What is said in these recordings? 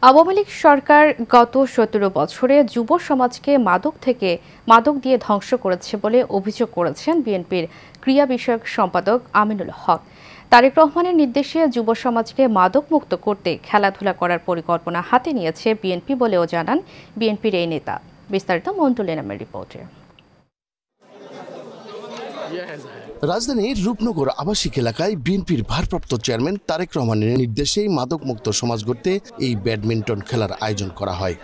আওয়ামী লীগ সরকার গত ১৭ বছরে যুব সমাজকে মাদক দিয়ে ধ্বংস করেছে বলে অভিযোগ করেছেন বিএনপির ক্রীড়া বিষয়ক সম্পাদক আমিনুল হক। তারেক রহমানের নির্দেশে যুব সমাজকে মাদক মুক্ত করতে খেলাধুলা করার পরিকল্পনা হাতে নিয়েছে বিএনপি বলেও জানান বিএনপির এই নেতা। বিস্তারিত মন্টুল এনামের রিপোর্টে। রাজধানীর রূপনগর আবাসিক এলাকায় বিএনপির ভারপ্রাপ্ত চেয়ারম্যান তারেক রহমানের নির্দেশেই মাদকমুক্ত সমাজ গড়তে এই ব্যাডমিন্টন খেলার আয়োজন করা হয়।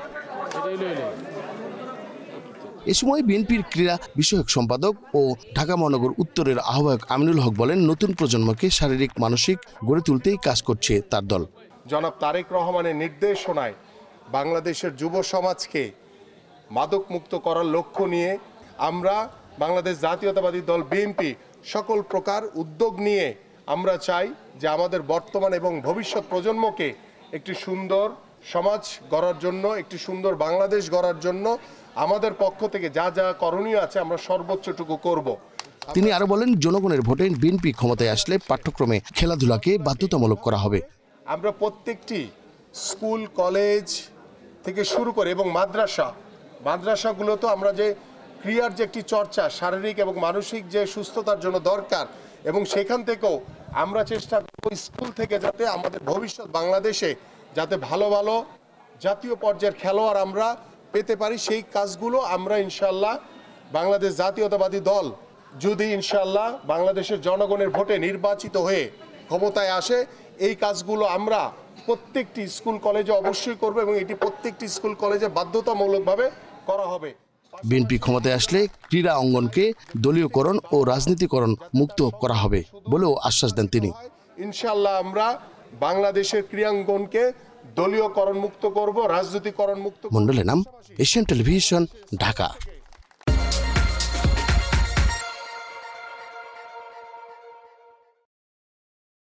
এ সময় বিএনপির ক্রীড়া বিষয়ক সম্পাদক ও ঢাকা মহানগর উত্তরের আহ্বায়ক আমিনুল হক বলেন, নতুন প্রজন্মকে শারীরিক মানসিক গড়ে তুলতেই কাজ করছে তার দল। জনাব তারেক রহমানের নির্দেশনায় বাংলাদেশের যুব সমাজকে মাদকমুক্ত করার লক্ষ্য নিয়ে আমরা বাংলাদেশ জাতীয়তাবাদী দল বিএনপি সকল প্রকার উদ্যোগ নিয়ে আমরা চাই যে আমাদের বর্তমান এবং ভবিষ্যৎ প্রজন্মকে একটি সুন্দর সমাজ গড়ার জন্য, একটি সুন্দর বাংলাদেশ গড়ার জন্য আমাদের পক্ষ থেকে যা যা করণীয় আছে আমরা সর্বোচ্চটুকু করব। তিনি আরো বলেন, জনগণের ভোটে বিএনপি ক্ষমতায় আসলে পাঠ্যক্রমে খেলাধুলাকে বাধ্যতামূলক করা হবে। আমরা প্রত্যেকটি স্কুল কলেজ থেকে শুরু করে এবং মাদ্রাসাগুলো তো আমরা যে ক্রীড়ার যে একটি চর্চা শারীরিক এবং মানসিক যে সুস্থতার জন্য দরকার, এবং সেখান থেকেও আমরা চেষ্টা করব স্কুল থেকে যাতে আমাদের ভবিষ্যৎ বাংলাদেশে যাতে ভালো ভালো জাতীয় পর্যায়ের খেলোয়াড় আমরা পেতে পারি, সেই কাজগুলো আমরা ইনশাল্লাহ বাংলাদেশ জাতীয়তাবাদী দল যদি ইনশাল্লাহ বাংলাদেশের জনগণের ভোটে নির্বাচিত হয়ে ক্ষমতায় আসে, এই কাজগুলো আমরা প্রত্যেকটি স্কুল কলেজে অবশ্যই করব এবং এটি প্রত্যেকটি স্কুল কলেজে বাধ্যতামূলকভাবে করা হবে। বিএনপি ক্ষমতায় আসলে ক্রীড়া অঙ্গনকে দলীয়করণ ও রাজনীতিকরণ মুক্ত করা হবে বলেও আশ্বাস দেন তিনি। ইনশাআল্লাহ আমরা বাংলাদেশের ক্রীড়াঙ্গনকে দলীয়করণ মুক্ত করব, রাজনীতিকরণ মুক্ত। মন্ডলের নাম, এশিয়ান টেলিভিশন, ঢাকা।